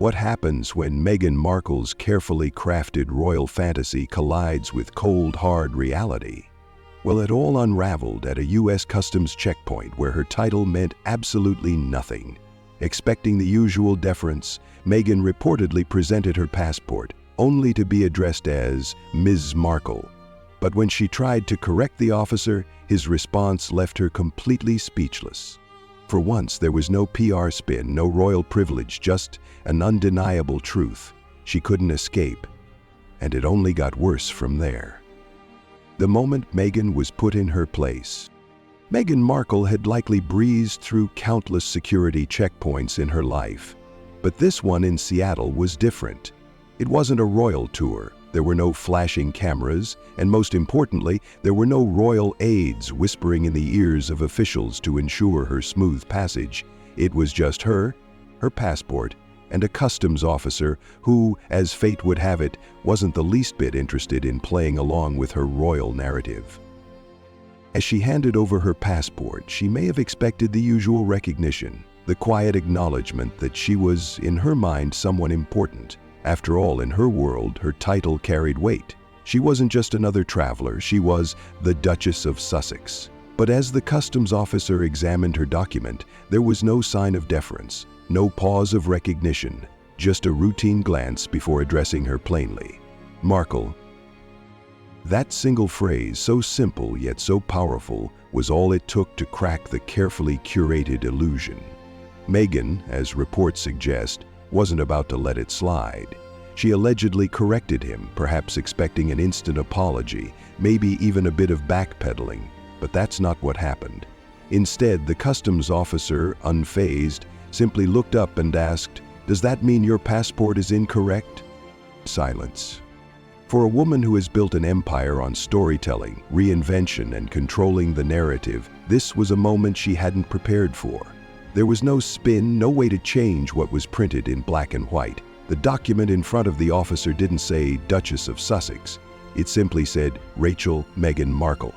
What happens when Meghan Markle's carefully crafted royal fantasy collides with cold, hard reality? Well, it all unraveled at a U.S. Customs checkpoint where her title meant absolutely nothing. Expecting the usual deference, Meghan reportedly presented her passport, only to be addressed as Ms. Markle. But when she tried to correct the officer, his response left her completely speechless. For once, there was no PR spin, no royal privilege, just an undeniable truth. She couldn't escape, and it only got worse from there. The moment Meghan was put in her place, Meghan Markle had likely breezed through countless security checkpoints in her life. But this one in Seattle was different. It wasn't a royal tour. There were no flashing cameras, and most importantly, there were no royal aides whispering in the ears of officials to ensure her smooth passage. It was just her passport, and a customs officer who, as fate would have it, wasn't the least bit interested in playing along with her royal narrative. As she handed over her passport, she may have expected the usual recognition, the quiet acknowledgement that she was, in her mind, someone important. After all, in her world, her title carried weight. She wasn't just another traveler, she was the Duchess of Sussex. But as the customs officer examined her document, there was no sign of deference, no pause of recognition, just a routine glance before addressing her plainly. "Markle." That single phrase, so simple yet so powerful, was all it took to crack the carefully curated illusion. Meghan, as reports suggest, wasn't about to let it slide. She allegedly corrected him, perhaps expecting an instant apology, maybe even a bit of backpedaling. But that's not what happened. Instead, the customs officer, unfazed, simply looked up and asked, "Does that mean your passport is incorrect?" Silence. For a woman who has built an empire on storytelling, reinvention, and controlling the narrative, this was a moment she hadn't prepared for. There was no spin, no way to change what was printed in black and white. The document in front of the officer didn't say Duchess of Sussex. It simply said Rachel Meghan Markle.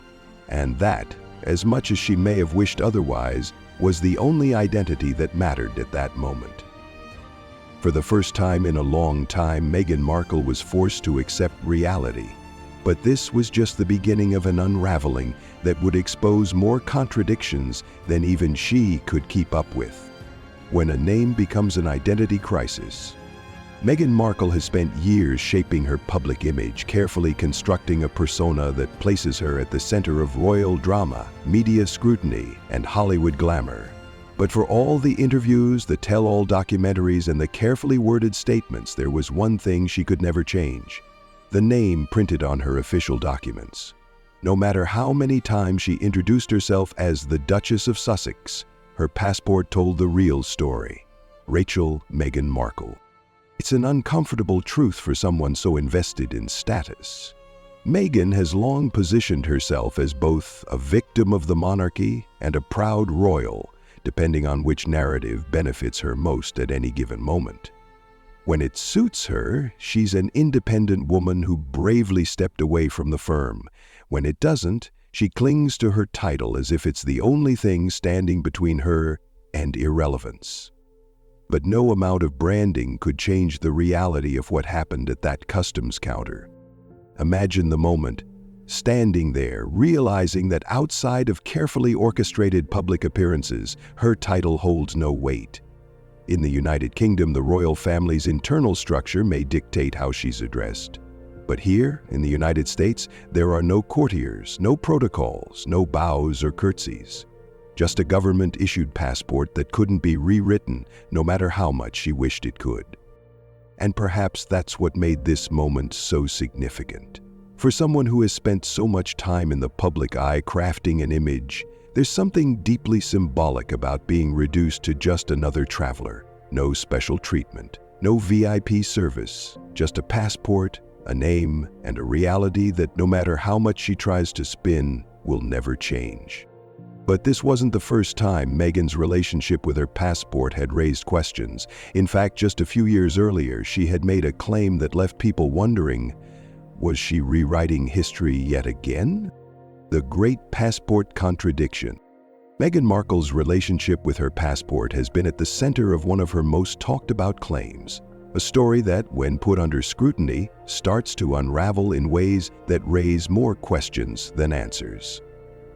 And that, as much as she may have wished otherwise, was the only identity that mattered at that moment. For the first time in a long time, Meghan Markle was forced to accept reality. But this was just the beginning of an unraveling that would expose more contradictions than even she could keep up with. When a name becomes an identity crisis. Meghan Markle has spent years shaping her public image, carefully constructing a persona that places her at the center of royal drama, media scrutiny, and Hollywood glamour. But for all the interviews, the tell-all documentaries, and the carefully worded statements, there was one thing she could never change: the name printed on her official documents. No matter how many times she introduced herself as the Duchess of Sussex, her passport told the real story: Rachel Meghan Markle. It's an uncomfortable truth for someone so invested in status. Meghan has long positioned herself as both a victim of the monarchy and a proud royal, depending on which narrative benefits her most at any given moment. When it suits her, she's an independent woman who bravely stepped away from the firm. When it doesn't, she clings to her title as if it's the only thing standing between her and irrelevance. But no amount of branding could change the reality of what happened at that customs counter. Imagine the moment, standing there, realizing that outside of carefully orchestrated public appearances, her title holds no weight. In the United Kingdom, the royal family's internal structure may dictate how she's addressed. But here, in the United States, there are no courtiers, no protocols, no bows or curtsies. Just a government-issued passport that couldn't be rewritten, no matter how much she wished it could. And perhaps that's what made this moment so significant. For someone who has spent so much time in the public eye crafting an image, there's something deeply symbolic about being reduced to just another traveler. No special treatment, no VIP service, just a passport, a name, and a reality that no matter how much she tries to spin, will never change. But this wasn't the first time Meghan's relationship with her passport had raised questions. In fact, just a few years earlier, she had made a claim that left people wondering, was she rewriting history yet again? The great passport contradiction. Meghan Markle's relationship with her passport has been at the center of one of her most talked about claims. A story that, when put under scrutiny, starts to unravel in ways that raise more questions than answers.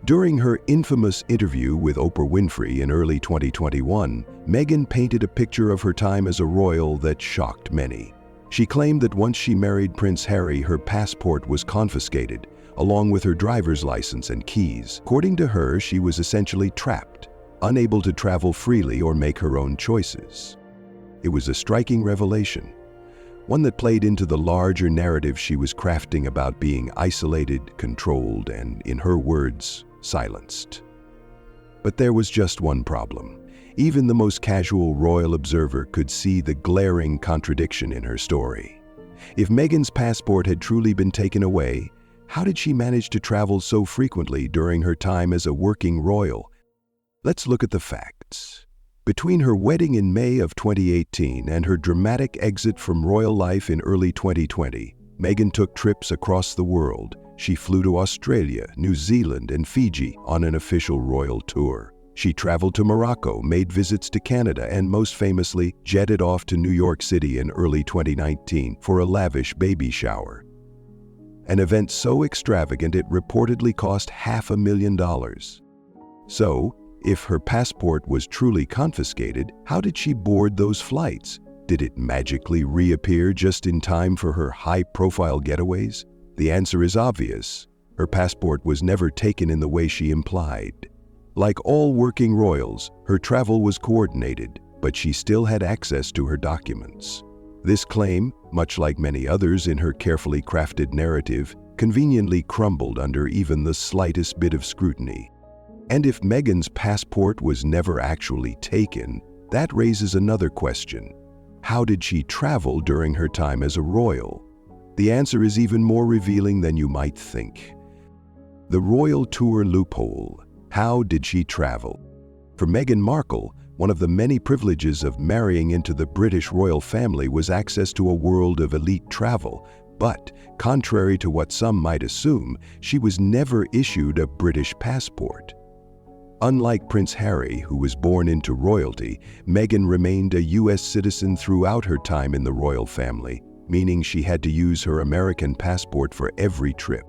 During her infamous interview with Oprah Winfrey in early 2021, Meghan painted a picture of her time as a royal that shocked many. She claimed that once she married Prince Harry, her passport was confiscated, along with her driver's license and keys. According to her, she was essentially trapped, unable to travel freely or make her own choices. It was a striking revelation, one that played into the larger narrative she was crafting about being isolated, controlled, and, in her words, silenced. But there was just one problem. Even the most casual royal observer could see the glaring contradiction in her story. If Meghan's passport had truly been taken away, how did she manage to travel so frequently during her time as a working royal? Let's look at the facts. Between her wedding in May of 2018 and her dramatic exit from royal life in early 2020, Meghan took trips across the world. She flew to Australia, New Zealand, and Fiji on an official royal tour. She traveled to Morocco, made visits to Canada, and most famously, jetted off to New York City in early 2019 for a lavish baby shower. An event so extravagant it reportedly cost $500,000. So, if her passport was truly confiscated, how did she board those flights? Did it magically reappear just in time for her high-profile getaways? The answer is obvious. Her passport was never taken in the way she implied. Like all working royals, her travel was coordinated, but she still had access to her documents. This claim, much like many others in her carefully crafted narrative, conveniently crumbled under even the slightest bit of scrutiny. And if Meghan's passport was never actually taken, that raises another question. How did she travel during her time as a royal? The answer is even more revealing than you might think. The royal tour loophole. How did she travel? For Meghan Markle, one of the many privileges of marrying into the British royal family was access to a world of elite travel. But, contrary to what some might assume, she was never issued a British passport. Unlike Prince Harry, who was born into royalty, Meghan remained a U.S. citizen throughout her time in the royal family, meaning she had to use her American passport for every trip.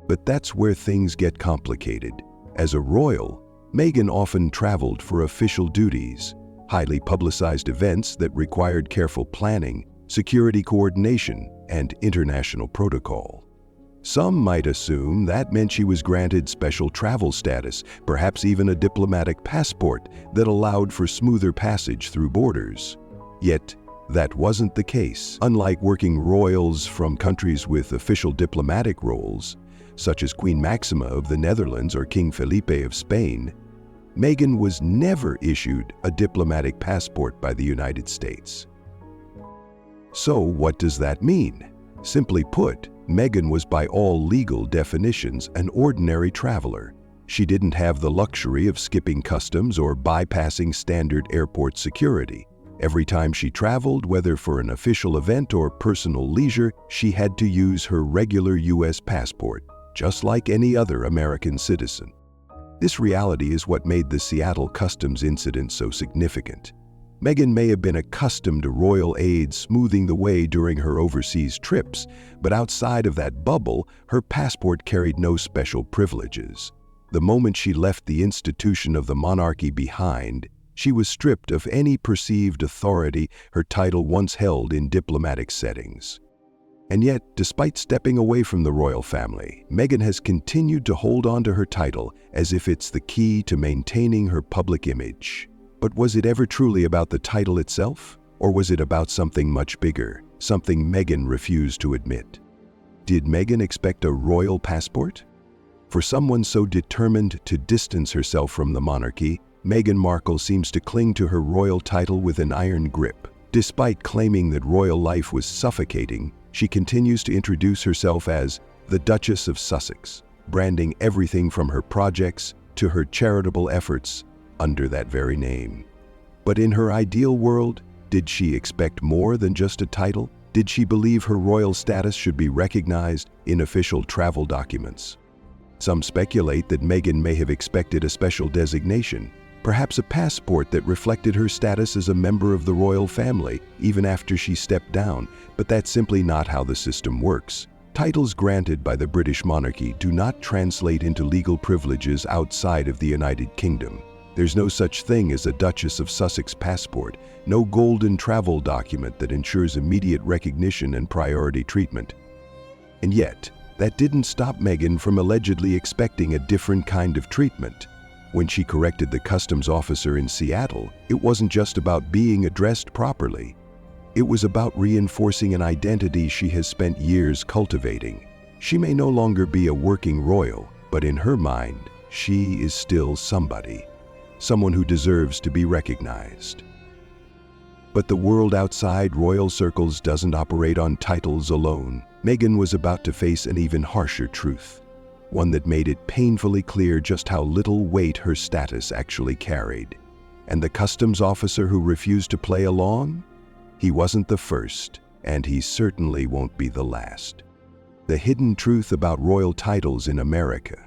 But that's where things get complicated. As a royal, Meghan often traveled for official duties, highly publicized events that required careful planning, security coordination, and international protocol. Some might assume that meant she was granted special travel status, perhaps even a diplomatic passport that allowed for smoother passage through borders. Yet, that wasn't the case. Unlike working royals from countries with official diplomatic roles, such as Queen Maxima of the Netherlands or King Felipe of Spain, Meghan was never issued a diplomatic passport by the United States. So what does that mean? Simply put, Meghan was by all legal definitions an ordinary traveler. She didn't have the luxury of skipping customs or bypassing standard airport security. Every time she traveled, whether for an official event or personal leisure, she had to use her regular U.S. passport, just like any other American citizen. This reality is what made the Seattle customs incident so significant. Meghan may have been accustomed to royal aides smoothing the way during her overseas trips, but outside of that bubble, her passport carried no special privileges. The moment she left the institution of the monarchy behind, she was stripped of any perceived authority her title once held in diplomatic settings. And yet, despite stepping away from the royal family, Meghan has continued to hold on to her title as if it's the key to maintaining her public image. But was it ever truly about the title itself? Or was it about something much bigger, something Meghan refused to admit? Did Meghan expect a royal passport? For someone so determined to distance herself from the monarchy, Meghan Markle seems to cling to her royal title with an iron grip. Despite claiming that royal life was suffocating, she continues to introduce herself as the Duchess of Sussex, branding everything from her projects to her charitable efforts under that very name. But in her ideal world, did she expect more than just a title? Did she believe her royal status should be recognized in official travel documents? Some speculate that Meghan may have expected a special designation, Perhaps a passport that reflected her status as a member of the royal family, even after she stepped down, but that's simply not how the system works. Titles granted by the British monarchy do not translate into legal privileges outside of the United Kingdom. There's no such thing as a Duchess of Sussex passport, no golden travel document that ensures immediate recognition and priority treatment. And yet, that didn't stop Meghan from allegedly expecting a different kind of treatment. When she corrected the customs officer in Seattle, it wasn't just about being addressed properly. It was about reinforcing an identity she has spent years cultivating. She may no longer be a working royal, but in her mind, she is still somebody. Someone who deserves to be recognized. But the world outside royal circles doesn't operate on titles alone. Meghan was about to face an even harsher truth, one that made it painfully clear just how little weight her status actually carried. And the customs officer who refused to play along? He wasn't the first, and he certainly won't be the last. The hidden truth about royal titles in America.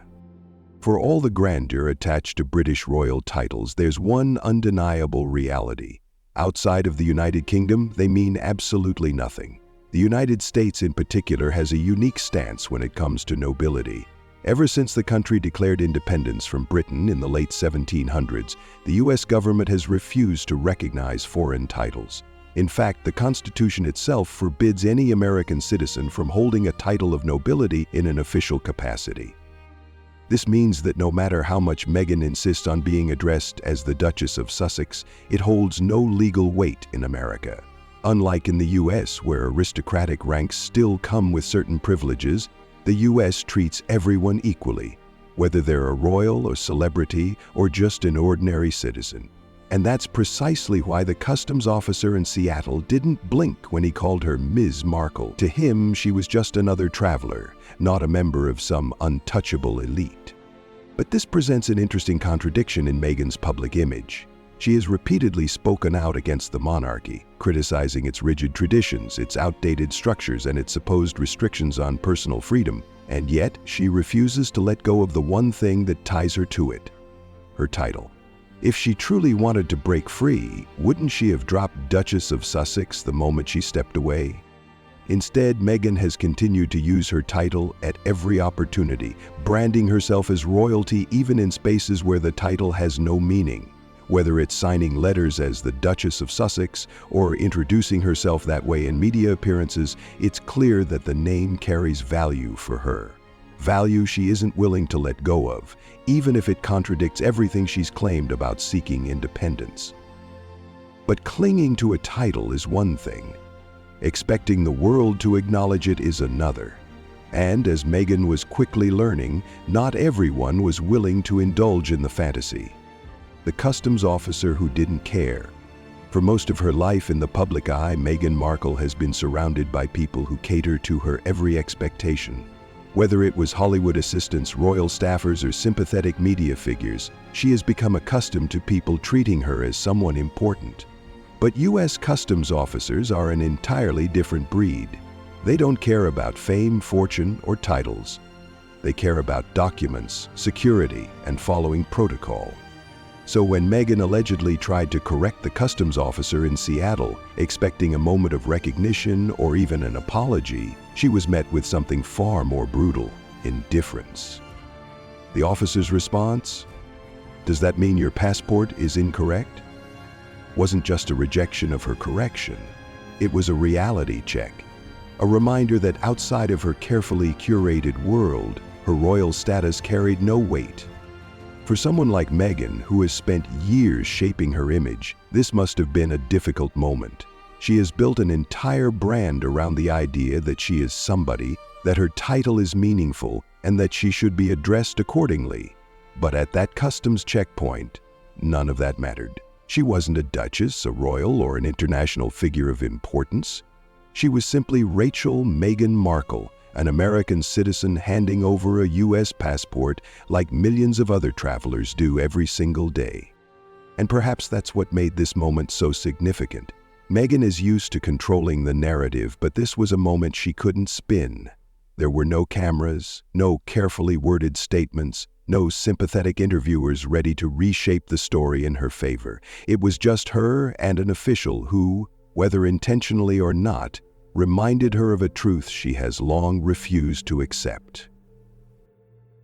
For all the grandeur attached to British royal titles, there's one undeniable reality. Outside of the United Kingdom, they mean absolutely nothing. The United States in particular has a unique stance when it comes to nobility. Ever since the country declared independence from Britain in the late 1700s, the U.S. government has refused to recognize foreign titles. In fact, the Constitution itself forbids any American citizen from holding a title of nobility in an official capacity. This means that no matter how much Meghan insists on being addressed as the Duchess of Sussex, it holds no legal weight in America. Unlike in the U.S., where aristocratic ranks still come with certain privileges, the U.S. treats everyone equally, whether they're a royal or celebrity or just an ordinary citizen. And that's precisely why the customs officer in Seattle didn't blink when he called her Ms. Markle. To him, she was just another traveler, not a member of some untouchable elite. But this presents an interesting contradiction in Meghan's public image. She has repeatedly spoken out against the monarchy, criticizing its rigid traditions, its outdated structures, and its supposed restrictions on personal freedom. And yet, she refuses to let go of the one thing that ties her to it: her title. If she truly wanted to break free, wouldn't she have dropped Duchess of Sussex the moment she stepped away? Instead, Meghan has continued to use her title at every opportunity, branding herself as royalty even in spaces where the title has no meaning. Whether it's signing letters as the Duchess of Sussex or introducing herself that way in media appearances, it's clear that the name carries value for her. Value she isn't willing to let go of, even if it contradicts everything she's claimed about seeking independence. But clinging to a title is one thing. Expecting the world to acknowledge it is another. And as Meghan was quickly learning, not everyone was willing to indulge in the fantasy. The customs officer who didn't care. For most of her life in the public eye, Meghan Markle has been surrounded by people who cater to her every expectation. Whether it was Hollywood assistants, royal staffers, or sympathetic media figures, she has become accustomed to people treating her as someone important. But U.S. customs officers are an entirely different breed. They don't care about fame, fortune, or titles. They care about documents, security, and following protocol. So when Meghan allegedly tried to correct the customs officer in Seattle, expecting a moment of recognition or even an apology, she was met with something far more brutal: indifference. The officer's response? Does that mean your passport is incorrect? Wasn't just a rejection of her correction. It was a reality check, a reminder that outside of her carefully curated world, her royal status carried no weight. For someone like Meghan, who has spent years shaping her image, this must have been a difficult moment. She has built an entire brand around the idea that she is somebody, that her title is meaningful, and that she should be addressed accordingly. But at that customs checkpoint, none of that mattered. She wasn't a duchess, a royal, or an international figure of importance. She was simply Rachel Meghan Markle, an American citizen handing over a U.S. passport like millions of other travelers do every single day. And perhaps that's what made this moment so significant. Meghan is used to controlling the narrative, but this was a moment she couldn't spin. There were no cameras, no carefully worded statements, no sympathetic interviewers ready to reshape the story in her favor. It was just her and an official who, whether intentionally or not, reminded her of a truth she has long refused to accept.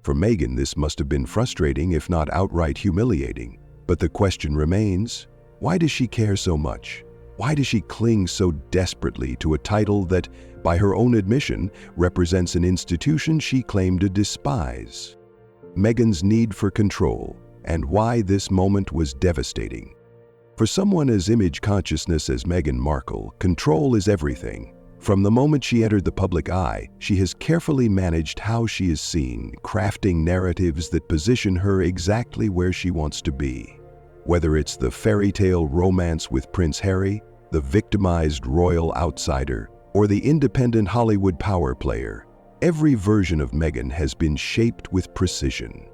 For Meghan, this must have been frustrating, if not outright humiliating. But the question remains, why does she care so much? Why does she cling so desperately to a title that, by her own admission, represents an institution she claimed to despise? Meghan's need for control, and why this moment was devastating. For someone as image-consciousness as Meghan Markle, control is everything. From the moment she entered the public eye, she has carefully managed how she is seen, crafting narratives that position her exactly where she wants to be. Whether it's the fairy tale romance with Prince Harry, the victimized royal outsider, or the independent Hollywood power player, every version of Meghan has been shaped with precision.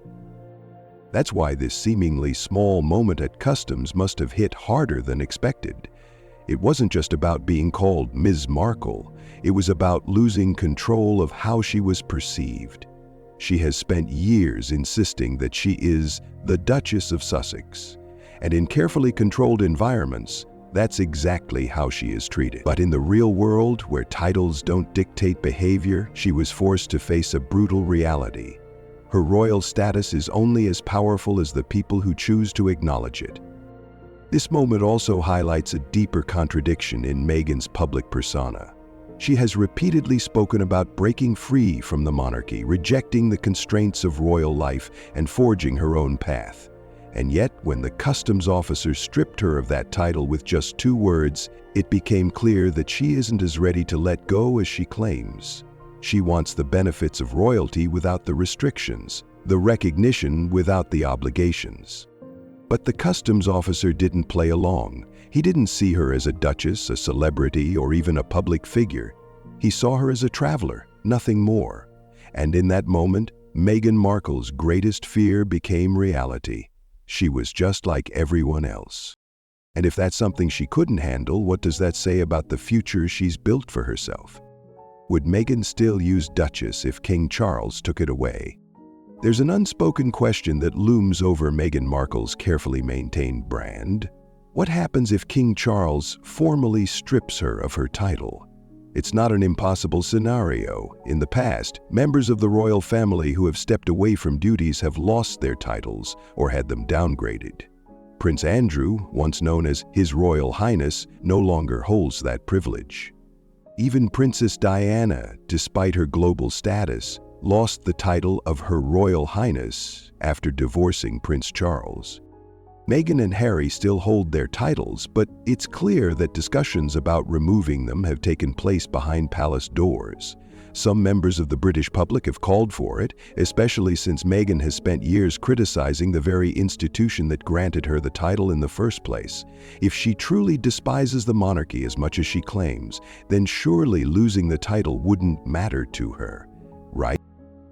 That's why this seemingly small moment at customs must have hit harder than expected. It wasn't just about being called Ms. Markle, it was about losing control of how she was perceived. She has spent years insisting that she is the Duchess of Sussex, and in carefully controlled environments, that's exactly how she is treated. But in the real world, where titles don't dictate behavior, she was forced to face a brutal reality. Her royal status is only as powerful as the people who choose to acknowledge it. This moment also highlights a deeper contradiction in Meghan's public persona. She has repeatedly spoken about breaking free from the monarchy, rejecting the constraints of royal life, and forging her own path. And yet, when the customs officer stripped her of that title with just 2 words, it became clear that she isn't as ready to let go as she claims. She wants the benefits of royalty without the restrictions, the recognition without the obligations. But the customs officer didn't play along. He didn't see her as a duchess, a celebrity, or even a public figure. He saw her as a traveler, nothing more. And in that moment, Meghan Markle's greatest fear became reality. She was just like everyone else. And if that's something she couldn't handle, what does that say about the future she's built for herself? Would Meghan still use Duchess if King Charles took it away? There's an unspoken question that looms over Meghan Markle's carefully maintained brand. What happens if King Charles formally strips her of her title? It's not an impossible scenario. In the past, members of the royal family who have stepped away from duties have lost their titles or had them downgraded. Prince Andrew, once known as His Royal Highness, no longer holds that privilege. Even Princess Diana, despite her global status, lost the title of Her Royal Highness after divorcing Prince Charles. Meghan and Harry still hold their titles, but it's clear that discussions about removing them have taken place behind palace doors. Some members of the British public have called for it, especially since Meghan has spent years criticizing the very institution that granted her the title in the first place. If she truly despises the monarchy as much as she claims, then surely losing the title wouldn't matter to her, right?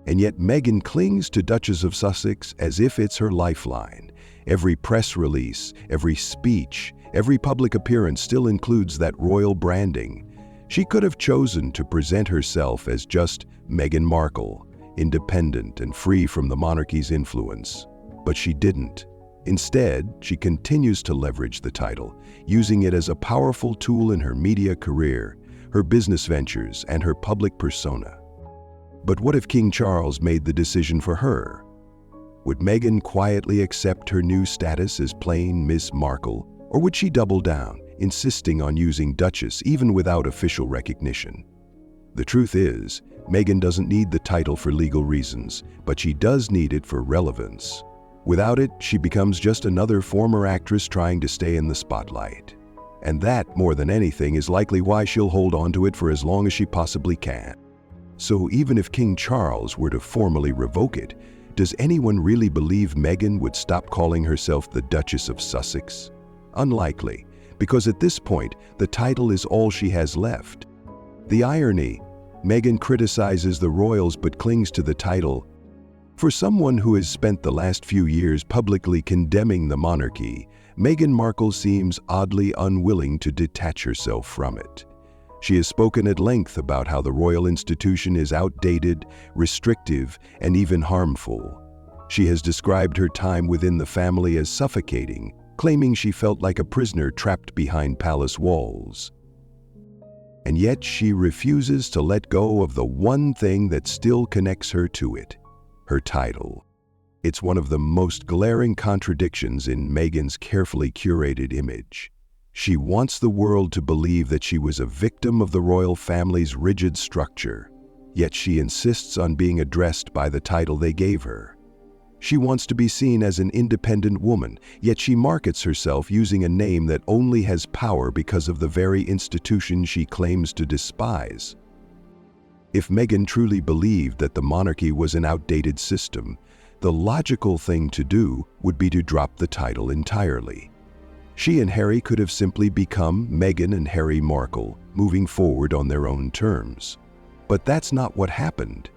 And yet Meghan clings to Duchess of Sussex as if it's her lifeline. Every press release, every speech, every public appearance still includes that royal branding. She could have chosen to present herself as just Meghan Markle, independent and free from the monarchy's influence. But she didn't. Instead, she continues to leverage the title, using it as a powerful tool in her media career, her business ventures, and her public persona. But what if King Charles made the decision for her? Would Meghan quietly accept her new status as plain Miss Markle, or would she double down, insisting on using Duchess even without official recognition? The truth is, Meghan doesn't need the title for legal reasons, but she does need it for relevance. Without it, she becomes just another former actress trying to stay in the spotlight. And that, more than anything, is likely why she'll hold on to it for as long as she possibly can. So even if King Charles were to formally revoke it, does anyone really believe Meghan would stop calling herself the Duchess of Sussex? Unlikely, because at this point, the title is all she has left. The irony, Meghan criticizes the royals but clings to the title. For someone who has spent the last few years publicly condemning the monarchy, Meghan Markle seems oddly unwilling to detach herself from it. She has spoken at length about how the royal institution is outdated, restrictive, and even harmful. She has described her time within the family as suffocating, claiming she felt like a prisoner trapped behind palace walls. And yet she refuses to let go of the one thing that still connects her to it: her title. It's one of the most glaring contradictions in Meghan's carefully curated image. She wants the world to believe that she was a victim of the royal family's rigid structure, yet she insists on being addressed by the title they gave her. She wants to be seen as an independent woman, yet she markets herself using a name that only has power because of the very institution she claims to despise. If Meghan truly believed that the monarchy was an outdated system, the logical thing to do would be to drop the title entirely. She and Harry could have simply become Meghan and Harry Markle, moving forward on their own terms. But that's not what happened.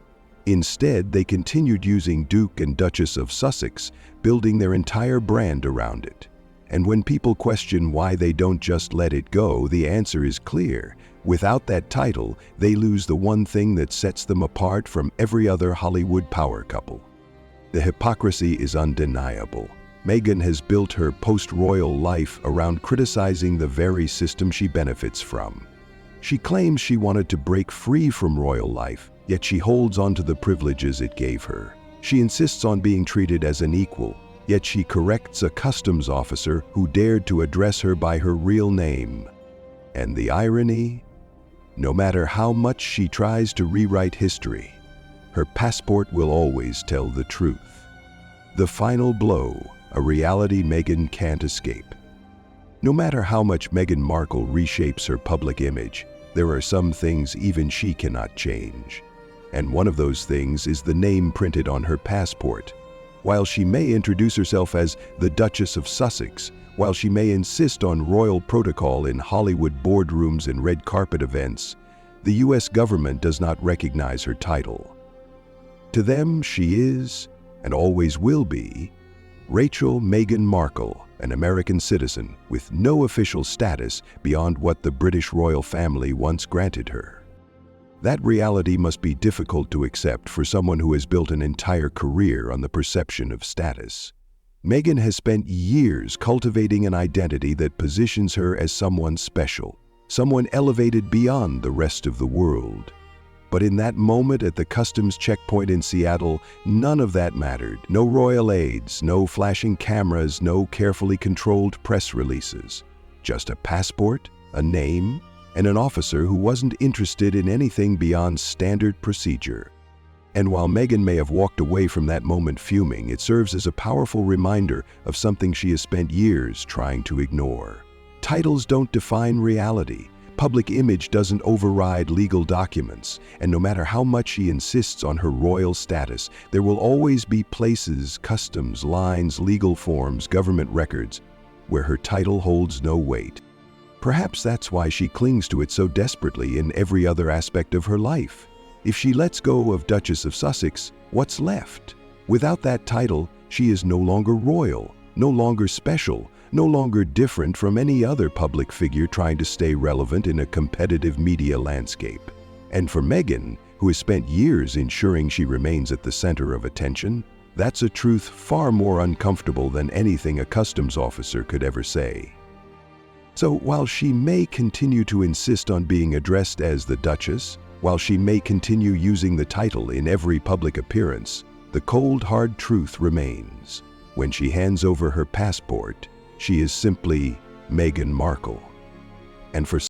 Instead, they continued using Duke and Duchess of Sussex, building their entire brand around it. And when people question why they don't just let it go, the answer is clear. Without that title, they lose the one thing that sets them apart from every other Hollywood power couple. The hypocrisy is undeniable. Meghan has built her post-royal life around criticizing the very system she benefits from. She claims she wanted to break free from royal life, yet she holds on to the privileges it gave her. She insists on being treated as an equal, yet she corrects a customs officer who dared to address her by her real name. And the irony? No matter how much she tries to rewrite history, her passport will always tell the truth. The final blow, a reality Meghan can't escape. No matter how much Meghan Markle reshapes her public image, there are some things even she cannot change. And one of those things is the name printed on her passport. While she may introduce herself as the Duchess of Sussex, while she may insist on royal protocol in Hollywood boardrooms and red carpet events, the US government does not recognize her title. To them, she is, and always will be, Rachel Meghan Markle, an American citizen with no official status beyond what the British royal family once granted her. That reality must be difficult to accept for someone who has built an entire career on the perception of status. Meghan has spent years cultivating an identity that positions her as someone special, someone elevated beyond the rest of the world. But in that moment at the customs checkpoint in Seattle, none of that mattered. No royal aides, no flashing cameras, no carefully controlled press releases. Just a passport, a name, and an officer who wasn't interested in anything beyond standard procedure. And while Meghan may have walked away from that moment fuming, it serves as a powerful reminder of something she has spent years trying to ignore. Titles don't define reality. Public image doesn't override legal documents, and no matter how much she insists on her royal status, there will always be places, customs, lines, legal forms, government records, where her title holds no weight. Perhaps that's why she clings to it so desperately in every other aspect of her life. If she lets go of Duchess of Sussex, what's left? Without that title, she is no longer royal, no longer special, no longer different from any other public figure trying to stay relevant in a competitive media landscape. And for Meghan, who has spent years ensuring she remains at the center of attention, that's a truth far more uncomfortable than anything a customs officer could ever say. So while she may continue to insist on being addressed as the Duchess, while she may continue using the title in every public appearance, the cold, hard truth remains. When she hands over her passport, she is simply Meghan Markle. And for